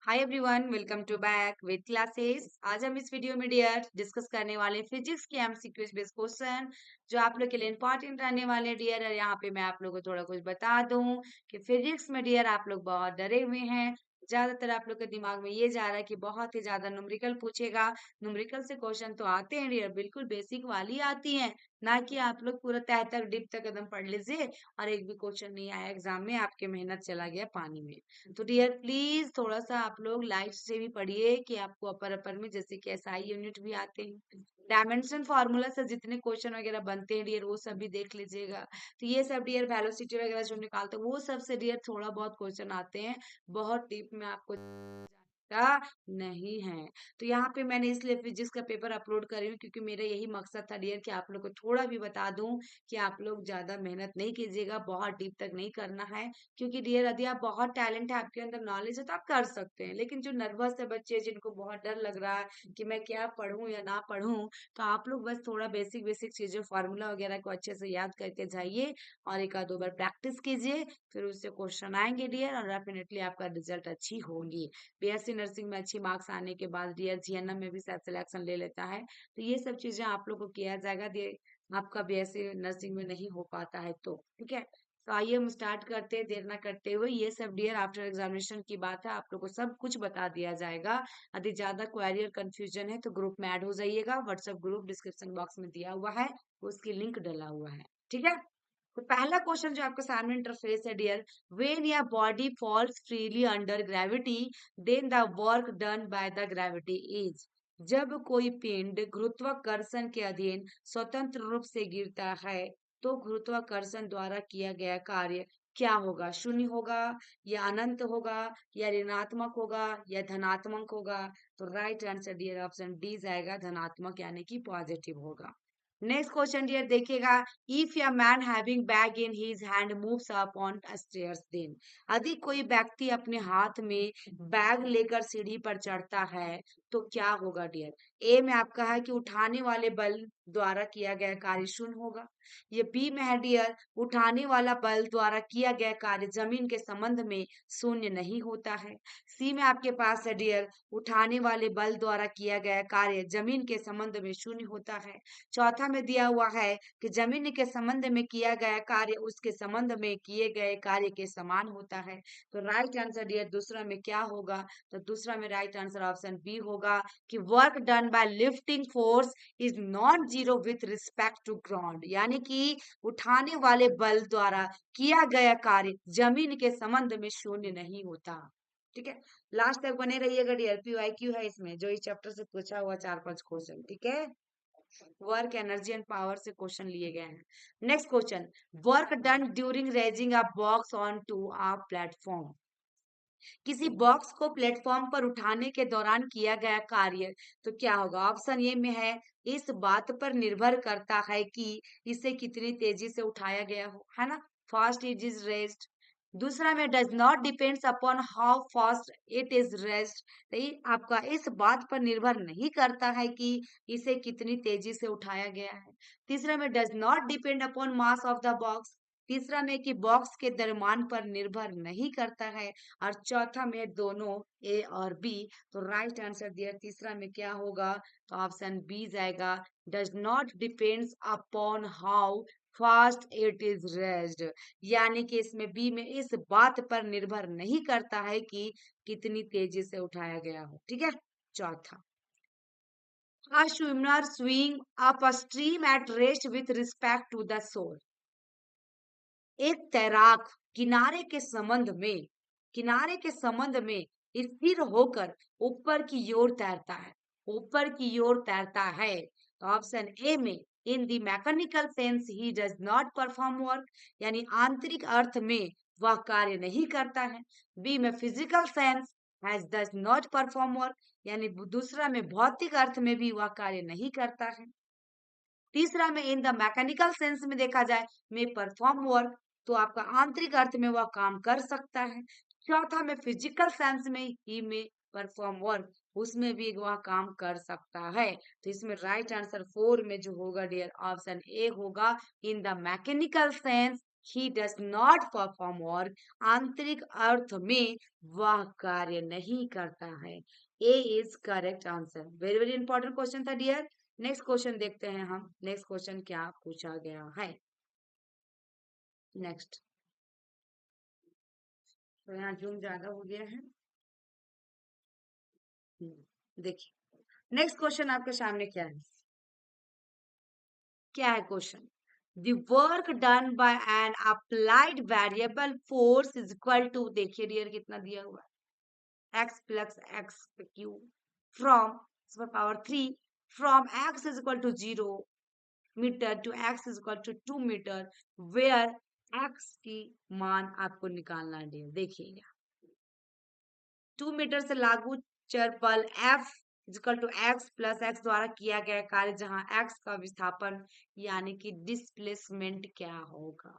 Hi everyone, welcome to back with classes. आज हम इस वीडियो में डियर डिस्कस करने वाले फिजिक्स के एमसीक्यूज बेस्ड क्वेश्चन जो आप लोग के लिए इंपॉर्टेंट रहने वाले डियर। और यहाँ पे मैं आप लोगों को थोड़ा कुछ बता दूं कि फिजिक्स में डियर आप लोग बहुत डरे हुए हैं। ज्यादातर आप लोग के दिमाग में ये जा रहा है कि बहुत ही ज्यादा न्यूमेरिकल पूछेगा। न्यूमेरिकल से क्वेश्चन तो आते हैं डियर, बिल्कुल बेसिक वाली आती है, ना कि आप लोग पूरा तह तक डिप तक एकदम पढ़ लीजिए और एक भी क्वेश्चन नहीं आया एग्जाम में, आपके मेहनत चला गया पानी में। तो डियर प्लीज थोड़ा सा आप लोग लाइट से भी पढ़िए कि आपको अपर अपर में जैसे कि एसआई यूनिट भी आते हैं, डायमेंशन फार्मूला से जितने क्वेश्चन वगैरह बनते हैं डियर वो सब भी देख लीजिएगा। तो ये सब डियर वेलोसिटी वगैरह जो निकालते हैं वो सब से डियर थोड़ा बहुत क्वेश्चन आते हैं, बहुत डीप में आपको का नहीं है। तो यहाँ पे मैंने इसलिए फिजिक्स का पेपर अपलोड कर रही हूँ क्योंकि मेरा यही मकसद था डियर कि आप लोग को थोड़ा भी बता दूं कि आप लोग ज्यादा मेहनत नहीं कीजिएगा, बहुत डीप तक नहीं करना है। क्योंकि डियर यदि आप बहुत टैलेंट है, आपके अंदर नॉलेज है तो आप कर सकते हैं, लेकिन जो नर्वस है बच्चे, जिनको बहुत डर लग रहा है कि मैं क्या पढ़ूं या ना पढ़ूं, तो आप लोग बस थोड़ा बेसिक बेसिक चीजें फार्मूला वगैरह को अच्छे से याद करके जाइए और एक आध दो बार प्रैक्टिस कीजिए, फिर उससे क्वेश्चन आएंगे डियर और डेफिनेटली आपका रिजल्ट अच्छी होगी। बीएससी नर्सिंग में अच्छी मार्क्स आने के बाद डियर जीएनएम में भी शायद सिलेक्शन ले लेता है। तो ये सब चीजें आप लोग को किया जाएगा, आपका बीएससी नर्सिंग में नहीं हो पाता है तो ठीक है। तो आइए हम स्टार्ट करते हैं देर ना करते हुए। ये सब डियर आफ्टर एग्जामिनेशन की बात है, आप लोग को सब कुछ बता दिया जाएगा। यदि ज्यादा क्वेरी और कंफ्यूजन है तो ग्रुप में ऐड हो जाइएगा, व्हाट्सएप ग्रुप डिस्क्रिप्शन बॉक्स में दिया हुआ है, उसकी लिंक डला हुआ है, ठीक है। तो पहला क्वेश्चन जो आपके सामने इंटरफेस है dear, when your body falls freely under gravity then the work done by the gravity is. जब कोई पिंड गुरुत्वाकर्षण के अधीन स्वतंत्र रूप से गिरता है तो गुरुत्वाकर्षण द्वारा किया गया कार्य क्या होगा? शून्य होगा या अनंत होगा या ऋणात्मक होगा या धनात्मक होगा? तो right answer dear option D जाएगा, धनात्मक यानी कि पॉजिटिव होगा। नेक्स्ट क्वेश्चन डियर देखिएगा, if a man having bag in his hand moves up on stairs then. यदि कोई व्यक्ति अपने हाथ में बैग लेकर सीढ़ी पर चढ़ता है तो क्या होगा डियर? ए में आपका है कि उठाने वाले बल द्वारा किया गया कार्य शून्य होगा। ये बी में है डियर, उठाने वाला बल द्वारा किया गया कार्य जमीन के संबंध में शून्य नहीं होता है। सी में आपके पास है डियर, उठाने वाले बल द्वारा किया गया कार्य जमीन के संबंध में शून्य होता है। चौथा में दिया हुआ है कि जमीन के संबंध में किया गया कार्य उसके संबंध में किए गए कार्य के समान होता है। तो राइट आंसर डियर दूसरा में क्या होगा? तो दूसरा में राइट आंसर ऑप्शन बी होगा कि work done by lifting force is not zero with respect to ground, यानी कि उठाने वाले बल द्वारा किया गया कार्य जमीन के संबंध में शून्य नहीं होता, ठीक है। लास्ट तक बने रहिएगा डियर, पीवाईक्यू है इसमें जो इस चैप्टर से पूछा हुआ 4-5 क्वेश्चन, ठीक है। वर्क एनर्जी एंड पावर से क्वेश्चन लिए गए हैं। Next question, work done during raising a box on to a platform. किसी बॉक्स को प्लेटफॉर्म पर उठाने के दौरान किया गया कार्य तो क्या होगा? ऑप्शन ए में है, इस बात पर निर्भर करता है कि इसे कितनी तेजी से उठाया गया हो, है ना, फास्ट इट इज रेस्ड। दूसरा में does not depends upon how fast it is raised, आपका इस बात पर निर्भर नहीं करता है कि इसे कितनी तेजी से उठाया गया है। तीसरा में does not depend upon mass of the box, तीसरा में कि बॉक्स के द्रव्यमान पर निर्भर नहीं करता है। और चौथा में दोनों ए और बी। तो राइट आंसर दिया तीसरा में क्या होगा? तो ऑप्शन बी जाएगा, does not depends upon how fast it is raised, यानी कि इसमें बी में इस बात पर निर्भर नहीं करता है कि कितनी तेजी से उठाया गया हो, ठीक है। चौथा, a swimmer swing up a stream at rest with respect to the shore। एक तैराक किनारे के संबंध में स्थिर होकर ऊपर की ओर तैरता है, ऊपर की ओर तैरता है। तो ऑप्शन ए में, इन the mechanical sense he does not perform work, यानी आंतरिक अर्थ में वह कार्य नहीं करता है। बी में physical sense has does not perform work, यानी दूसरा में भौतिक अर्थ में भी वह कार्य नहीं करता है। तीसरा में इन द मैकेनिकल सेंस में देखा जाए में परफॉर्म वर्क, तो आपका आंतरिक अर्थ में वह काम कर सकता है। चौथा में फिजिकल सेंस में ही में परफॉर्म वर्क, उसमें भी वह काम कर सकता है। तो इसमें राइट आंसर 4 में जो होगा डियर ऑप्शन ए होगा, in the mechanical sense he does not perform work, आंतरिक अर्थ में वह कार्य नहीं करता है। A is correct answer. Very very important question था डियर। नेक्स्ट क्वेश्चन देखते हैं हम, नेक्स्ट क्वेश्चन क्या पूछा गया है। नेक्स्ट, तो यहाँ जूम ज्यादा हो गया है। देखिए नेक्स्ट क्वेश्चन आपके सामने क्या है, क्या है question. The work done by an applied variable force is equal to, देखिए डियर कितना दिया हुआ है, x plus x q from power 3 from x is equal to 0 metre to x is equal to 2 metre, where x की मान आपको निकालना है डियर। देखिएगा 2 मीटर से लागू चर बल F equal to X plus X द्वारा किया गया कार्य, जहां एक्स का विस्थापन यानी कि डिस्प्लेसमेंट क्या होगा,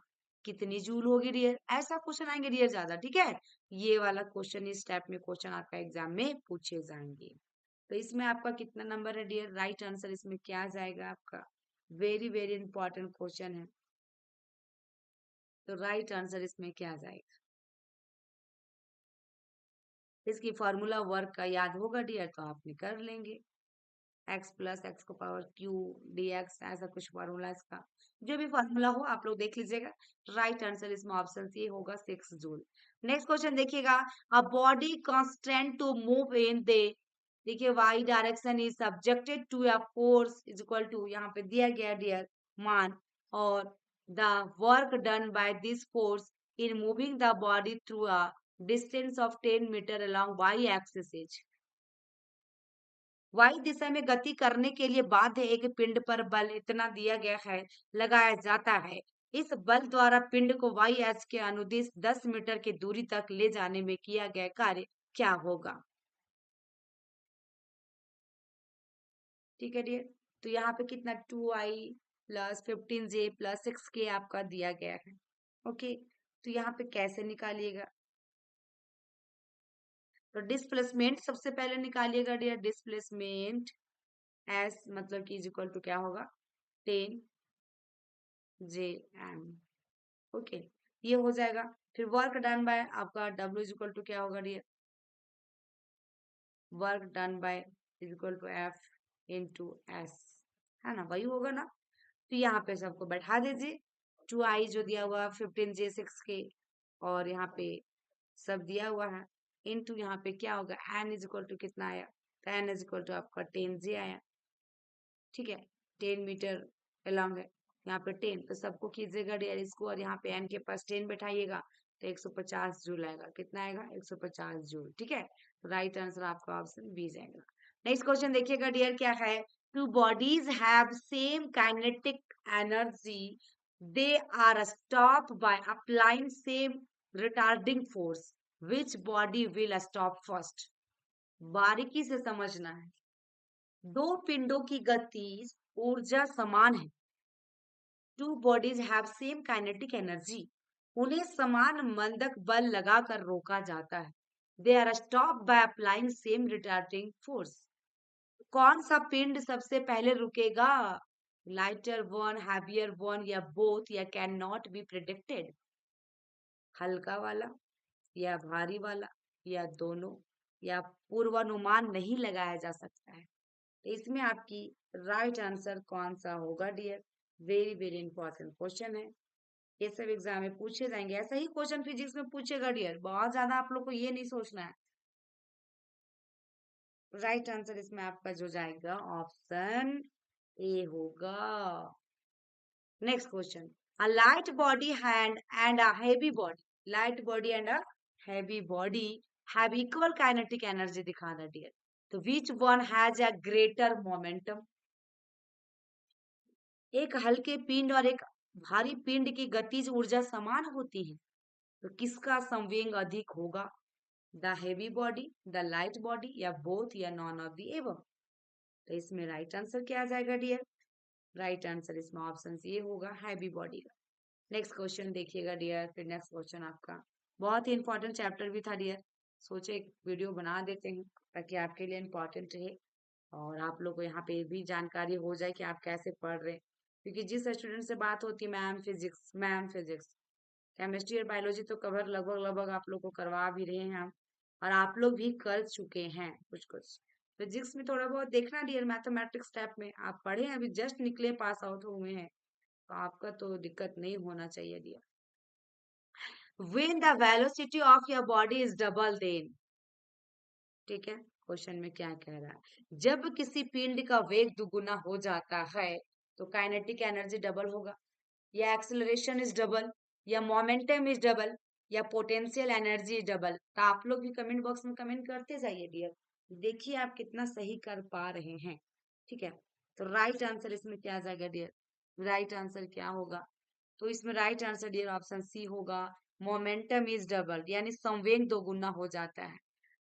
कितनी जूल होगी डियर। ऐसा क्वेश्चन आएंगे डियर ज्यादा, ठीक है। ये वाला क्वेश्चन इस टाइप में क्वेश्चन आपका एग्जाम में पूछे जाएंगे। तो इसमें आपका कितना नंबर है डियर, राइट आंसर इसमें क्या जाएगा आपका, वेरी वेरी इंपॉर्टेंट क्वेश्चन है। तो राइट आंसर इसमें क्या जाएगा, इसकी फॉर्मूला वर्क का याद होगा डियर तो आपने कर लेंगे, एक्स प्लस एक्स को पावर क्यू डी एक्स, ऐसा कुछ फॉर्मूला इसका, जो भी फॉर्मूला हो आप लोग देख लीजिएगा। राइट आंसर इसमें ऑप्शन सी होगा 6 जूल। नेक्स्ट क्वेश्चन देखिएगा, a body constant to move in the, देखिए Y direction is subjected to a force is equal to, यहाँ पे दिया गया डियर मान, और the work done by this force in moving the body through a distance of 10 metre along Y axis is, Y दिशा में गति करने के लिए बाध्य एक पिंड पर बल इतना दिया गया है, लगाया जाता है। इस बल द्वारा पिंड को वाई एच के अनुदिश 10 मीटर की दूरी तक ले जाने में किया गया कार्य क्या होगा। ठीक है डियर, तो यहाँ पे कितना 2i plus 15j plus 6k आपका दिया गया है। ओके, तो यहाँ पे कैसे निकालिएगा, तो डिस्प्लेसमेंट सबसे पहले निकालिएगा डियर, डिस्प्लेसमेंट एस मतलब कि इज इक्वल टू क्या होगा 10 j m। ओके, ये हो जाएगा। फिर वर्क डन बाय आपका W इज इक्वल टू क्या होगा dear, work done by is equal to F into S, है ना, वही होगा ना। तो यहाँ पे सबको बैठा दीजिए, 2i जो दिया हुआ 15j 6k, और यहाँ पे सब दिया हुआ है, इनटू यहाँ पे क्या होगा n इज इक्वल टू कितना आया, तो n इज इक्वल टू आपका 10j आया। ठीक है, 10 मीटर अलोंग है, यहाँ पे 10, तो सबको कीजिएगा डियर इसको, और यहाँ पे n के पास 10 बैठाइएगा, तो 150 जूल आएगा। कितना आएगा 150 जूल। ठीक है, राइट आंसर आपका ऑप्शन बी जाएगा। नेक्स्ट क्वेश्चन देखिएगा डियर क्या है, two bodies have same kinetic energy, they are stop by applying same retarding force, which body will stop first. बारीकी से समझना है, दो पिंडों की गति ऊर्जा समान है, two bodies have same kinetic energy, उन्हें समान मंदक बल लगाकर रोका जाता है, they are stop by applying same retarding force. कौन सा पिंड सबसे पहले रुकेगा, लाइटर वन, हैवियर वन, या बोथ, या कैन नॉट बी प्रिडिक्टेड, हल्का वाला या भारी वाला, या दोनों, या पूर्वानुमान नहीं लगाया जा सकता है। तो इसमें आपकी राइट आंसर कौन सा होगा dear, very very important question है, ये सब एग्जाम में पूछे जाएंगे। ऐसा ही क्वेश्चन फिजिक्स में पूछेगा डियर, बहुत ज्यादा आप लोग को ये नहीं सोचना है। राइट आंसर इसमें आपका जो जाएगा ऑप्शन ए होगा। Next question, a light body hand and a heavy body, light body and a heavy body have equal kinetic energy दिखाना डियर, तो which one has a greater momentum. एक हल्के पिंड और एक भारी पिंड की गतिज ऊर्जा समान होती है, तो किसका संवेग अधिक होगा, the heavy body, the light body, या बोथ, या नॉन ऑफ दी एवं। तो इसमें राइट आंसर क्या आ जाएगा डियर, राइट आंसर इसमें ऑप्शन ये होगा हैवी बॉडी का। नेक्स्ट क्वेश्चन देखिएगा डियर, फिर नेक्स्ट क्वेश्चन आपका बहुत ही इंपॉर्टेंट चैप्टर भी था डियर, सोचे एक वीडियो बना देते हैं ताकि आपके लिए इंपॉर्टेंट रहे, और आप लोग को यहाँ पे भी जानकारी हो जाए कि आप कैसे पढ़ रहे हैं, क्योंकि जिस स्टूडेंट से बात होती है ma'am physics, ma'am physics, chemistry और बायोलॉजी तो कवर लगभग लगभग आप लोग को करवा भी रहे हैं हम, और आप लोग भी कर चुके हैं कुछ कुछ। फिजिक्स में थोड़ा बहुत देखना डियर, मैथमेटिक्स टाइप में आप पढ़े हैं, अभी जस्ट निकले पास आउट हुए हैं, तो आपका तो दिक्कत नहीं होना चाहिए dear. When the velocity of your body is double then, ठीक है, क्वेश्चन में क्या कह रहा है, जब किसी पिंड का वेग दुगुना हो जाता है तो काइनेटिक एनर्जी डबल होगा, या एक्सेलरेशन इज डबल, या मोमेंटम इज डबल, या पोटेंशियल एनर्जी इज डबल। तो आप लोग भी कमेंट बॉक्स में कमेंट करते जाइए डियर, देखिए आप कितना सही कर पा रहे हैं। ठीक है, तो राइट आंसर इसमें क्या आ जाएगा डियर, राइट आंसर क्या होगा, तो इसमें right answer dear option C होगा, मोमेंटम इज डबल, यानी संवेग दोगुना हो जाता है।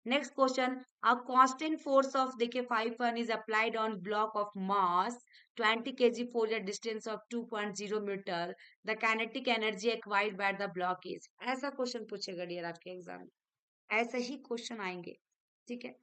Next question, a constant force of देखिए 5 is applied on block of mass 20 kg for a distance of 2.0 meter, the kinetic energy acquired by the block is, ऐसा question पूछेगा डियर आपके एग्जाम में, ऐसे ही क्वेश्चन आएंगे। ठीक है,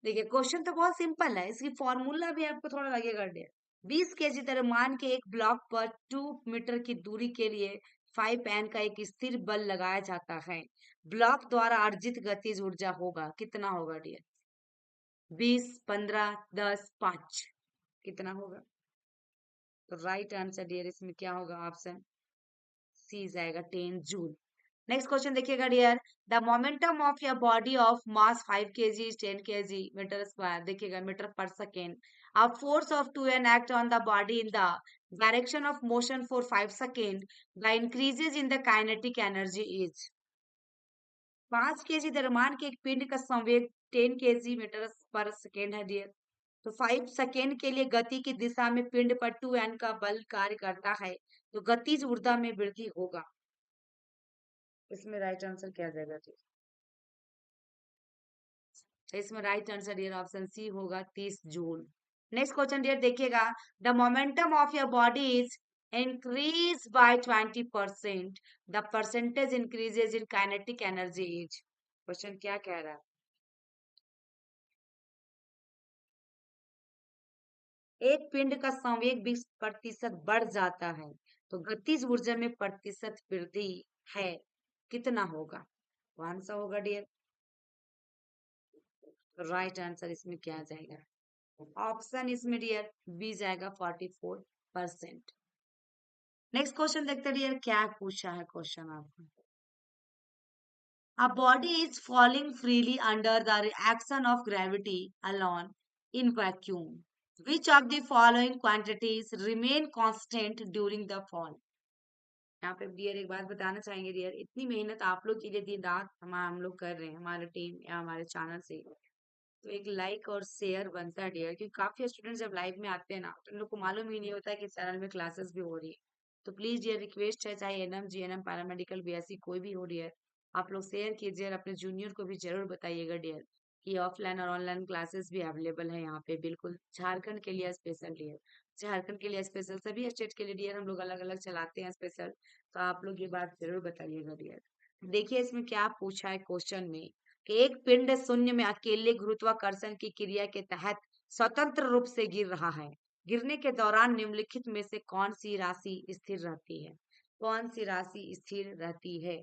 देखिए क्वेश्चन तो बहुत सिंपल है, इसकी फॉर्मूला भी आपको थोड़ा लगेगा डियर। 20 केजी द्रव्यमान के एक ब्लॉक पर 2 मीटर की दूरी के लिए 5 N का एक स्थिर बल लगाया जाता है, ब्लॉक द्वारा अर्जित गतिज ऊर्जा होगा, कितना होगा डियर, 20, 15, 10, 5, कितना होगा, तो राइट आंसर डियर इसमें क्या होगा, ऑप्शन सी जाएगा 10 जूल। नेक्स्ट क्वेश्चन देखिएगा dear, the momentum of your body of mass 5 kg 10 kg metre square, देखिएगा मीटर पर second, a force of 2N act on the body in the direction of motion for 5 seconds, the increases in the kinetic energy is, 5 kg द्रव्यमान के एक पिंड का संवेग 10 kg metre पर second है डियर, तो 5 सेकेंड के लिए गति की दिशा में पिंड पर 2N का बल कार्य करता है, तो गतिज ऊर्जा में वृद्धि होगा, इसमें राइट आंसर क्या जाएगा जी, इसमें right answer dear option C होगा 30 जूल। नेक्स्ट क्वेश्चन डियर देखिएगा, the momentum of your body is increase by 20%, the percentage increases in kinetic energy is, question क्या कह रहा है, एक पिंड का संवेग 20% बढ़ जाता है तो गतिज ऊर्जा में प्रतिशत वृद्धि है, कितना होगा, कौन सा होगा डियर, राइट आंसर इसमें क्या जाएगा, ऑप्शन इसमें डियर बी जाएगा 44%। नेक्स्ट क्वेश्चन देखते हैं डियर क्या पूछा है क्वेश्चन आपको, a body is falling freely under the action of gravity alone in vacuum, which of the following quantities remain constant during the fall, यहाँ पे डियर एक बात बताना चाहेंगे डियर, इतनी मेहनत आप लोग के लिए दिन रात हम लोग कर रहे हैं, हमारे टीम या हमारे चैनल से, तो एक लाइक और शेयर बनता है डियर, क्योंकि काफी स्टूडेंट जब लाइव में आते हैं ना तो उन लोग को मालूम ही नहीं होता है कि चैनल में क्लासेस भी हो रही है, तो प्लीज डियर रिक्वेस्ट है, चाहे एनएम जीएनएम पैरामेडिकल बीएससी कोई भी हो डियर, आप लोग शेयर कीजिए और अपने जूनियर को भी जरूर बताइएगा डियर कि ऑफलाइन और ऑनलाइन क्लासेस भी अवेलेबल है यहाँ पे, बिल्कुल झारखंड के लिए स्पेशल डियर, झारखंड के लिए स्पेशल, सभी स्टेट के लिए डियर हम लोग अलग अलग चलाते हैं स्पेशल, तो आप लोग ये बात जरूर बताइएगा डियर। देखिए इसमें क्या पूछा है क्वेश्चन में, कि एक पिंड शून्य में अकेले गुरुत्वाकर्षण की क्रिया के तहत स्वतंत्र रूप से गिर रहा है, गिरने के दौरान निम्नलिखित में से कौन सी राशि स्थिर रहती है, कौन सी राशि स्थिर रहती है,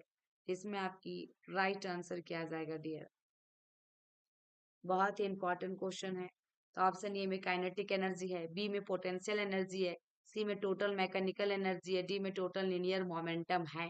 इसमें आपकी राइट आंसर क्या आ जाएगा डियर, बहुत ही इंपॉर्टेंट क्वेश्चन है, तो ऑप्शन ए में काइनेटिक एनर्जी है, बी में पोटेंशियल एनर्जी है, सी में टोटल मैकेनिकल एनर्जी है, डी में टोटल लीनियर मोमेंटम है,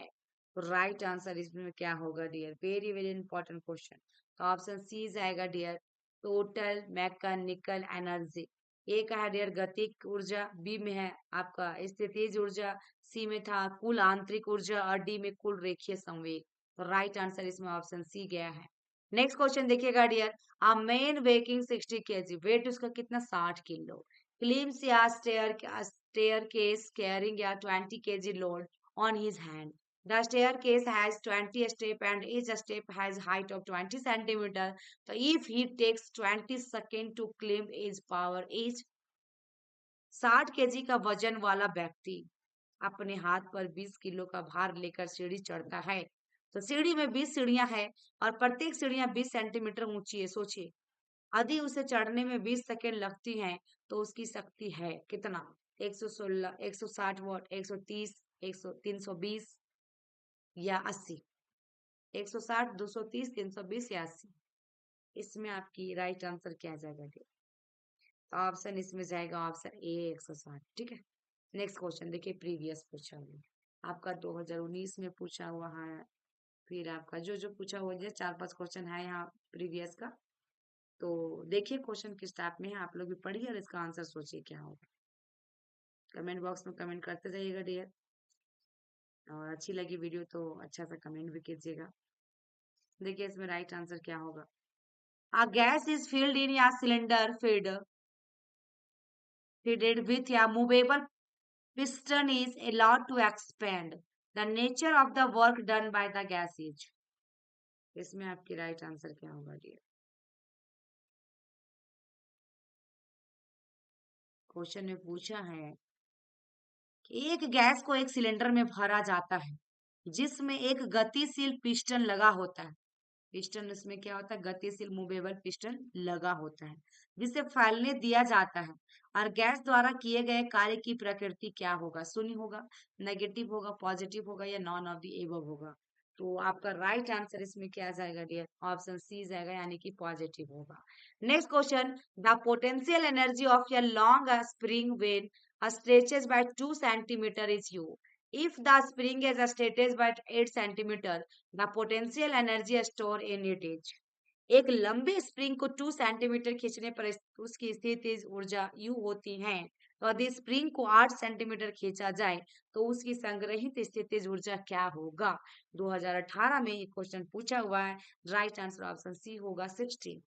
तो राइट आंसर इसमें क्या होगा dear, very very important question, तो ऑप्शन सी जाएगा dear, total mechanical energy, A का है डियर गतिक ऊर्जा, बी में है आपका स्थितिज ऊर्जा, सी में था कुल आंतरिक ऊर्जा और डी में कुल रेखीय संवेग, तो राइट आंसर इसमें ऑप्शन सी गया है। नेक्स्ट क्वेश्चन देखिएगा डियर, a man weighing 60 kg, weight उसका कितना 60 kilo, climbs a staircase carrying a 20 kg load on his hand, the staircase has 20 step and each step has height of 20 centimeter, so if he takes 20 seconds to climb his power is, 60 KG का वजन वाला व्यक्ति अपने हाथ पर 20 kilo का भार लेकर सीढ़ी चढ़ता है, तो सीढ़ी में 20 सीढ़ियां हैं और प्रत्येक सीढ़ियां 20 सेंटीमीटर ऊंची है, सोचिए यदि उसे चढ़ने में 20 सेकेंड लगती हैं तो उसकी शक्ति है कितना, 116, 160 वॉट, 130, 320 या 80, 160, 230, 320 या 80, इसमें आपकी राइट आंसर क्या जाएगा? तो ऑप्शन इसमें जाएगा ऑप्शन ए 160। ठीक है, नेक्स्ट क्वेश्चन देखिए, प्रीवियस पूछा हुआ आपका 2019 में पूछा हुआ है, फिर आपका जो जो पूछा हुआ है 4-5 क्वेश्चन है यहाँ प्रीवियस का। तो देखिए क्वेश्चन किस टाइप में है, आप लोग भी पढ़िए और इसका आंसर सोचिए क्या होगा। कमेंट बॉक्स में कमेंट करते जाइएगा डियर, और अच्छी लगी वीडियो तो अच्छा सा कमेंट भी कीजिएगा। देखिए इसमें राइट आंसर क्या होगा। A gas is filled in a cylinder fitted with a movable piston is allowed to expand. The nature of the work done by the gas is. इसमें आपकी राइट आंसर क्या होगा डियर? क्वेश्चन में पूछा है कि एक गैस को एक सिलेंडर में भरा जाता है जिसमें एक गतिशील पिस्टन लगा होता है। पिस्टन इसमें क्या होता है? गतिशील मूवेबल पिस्टन लगा होता है जिसे फैलने दिया जाता है, और गैस द्वारा किए गए कार्य की प्रकृति क्या होगा? शून्य होगा, नेगेटिव होगा, पॉजिटिव होगा या नॉन ऑफ द एबव होगा? तो आपका राइट आंसर इसमें क्या जाएगा डियर? ऑप्शन सी जाएगा, यानी कि पॉजिटिव होगा। Next question, the potential energy of a long spring when stretches by 2 centimeter is u. If the spring is stretched by 8 centimeter, the potential energy stored in it is. एक लंबे spring को 2 centimetre खींचने पर उसकी स्थितिज ऊर्जा U होती है। तो यदि स्प्रिंग को 8 सेंटीमीटर खींचा जाए तो उसकी संग्रहित स्थितिज ऊर्जा क्या होगा? 2018 में ये क्वेश्चन पूछा हुआ है। राइट आंसर ऑप्शन सी होगा 16।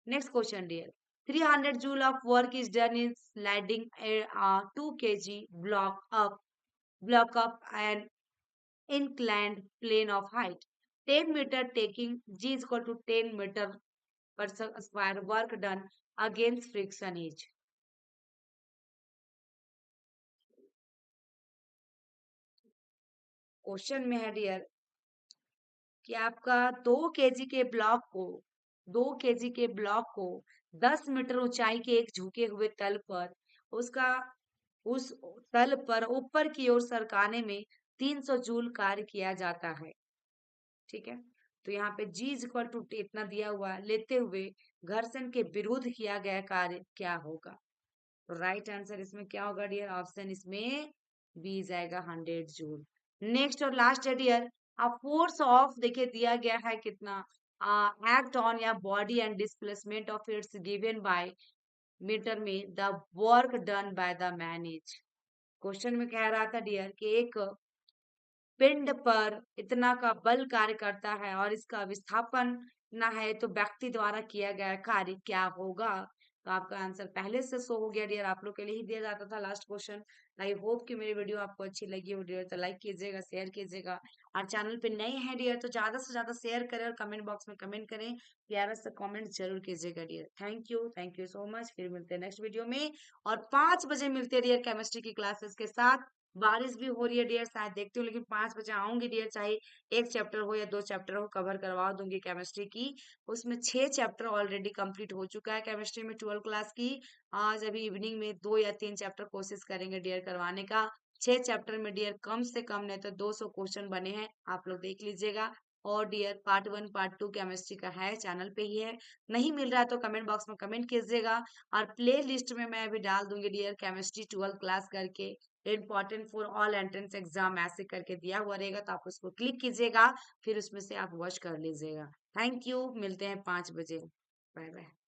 Next question, dear. 300 joule of work is done in sliding a 2 kg block up an inclined plane of height 10 meter, taking G is equal to 10 meter per square. Work done against friction is. Question में है dear कि आपका 2 kg के block को 10 metre ऊंचाई के एक झुके हुए तल पर उसका उस तल पर ऊपर की ओर सरकाने में 300 जूल कार्य किया जाता है। ठीक है, तो यहाँ पे G इक्वल टू इतना दिया हुआ लेते हुए घर्षण के विरुद्ध किया गया कार्य क्या होगा? तो राइट आंसर इसमें क्या होगा डियर? ऑप्शन इसमें बी जाएगा 100 जूल। नेक्स्ट और लास्ट है डियर, अ फोर्स ऑफ, देखिए दिया गया है कितना, एक्ट ऑन या body and displacement of its given by metre में the work done by the man is. Question में कह रहा था डियर कि एक पिंड पर इतना का बल कार्य करता है और इसका विस्थापन ना है, तो व्यक्ति द्वारा किया गया कार्य क्या होगा? तो आपका आंसर पहले से शो हो गया डियर, आप लोग के लिए ही दिया जाता था लास्ट क्वेश्चन। आई होप कि मेरी वीडियो आपको अच्छी लगी हो डियर, तो लाइक कीजिएगा, शेयर कीजिएगा, और चैनल पे नए हैं डियर तो ज्यादा से ज्यादा शेयर करें और कमेंट बॉक्स में कमेंट करें, प्यारा सा कमेंट जरूर कीजिएगा dear. Thank you so much. फिर मिलते हैं नेक्स्ट वीडियो में, और 5 बजे मिलते हैं डियर केमिस्ट्री की क्लासेस के साथ। बारिश भी हो रही है डियर, शायद देखती हूँ, लेकिन 5 बजे आऊंगी डियर, चाहे 1 चैप्टर हो या 2 चैप्टर हो, कवर करवा दूंगी केमिस्ट्री की। उसमें 6 चैप्टर ऑलरेडी कंप्लीट हो चुका है केमिस्ट्री में 12 क्लास की। आज अभी इवनिंग में 2 या 3 चैप्टर कोशिश करेंगे डियर करवाने का। 6 चैप्टर में डियर कम से कम नहीं तो 200 क्वेश्चन बने हैं, आप लोग देख लीजिएगा। और डियर पार्ट 1 पार्ट 2 केमिस्ट्री का है, चैनल पे ही है। नहीं मिल रहा है तो कमेंट बॉक्स में कमेंट कीजिएगा, और प्ले लिस्ट में मैं अभी डाल दूंगी डियर केमिस्ट्री 12 क्लास करके, important for all entrance exam ऐसे करके दिया हुआ रहेगा, तो आप उसको क्लिक कीजिएगा, फिर उसमें से आप वॉच कर लीजिएगा। थैंक यू, मिलते हैं 5 बजे। Bye bye.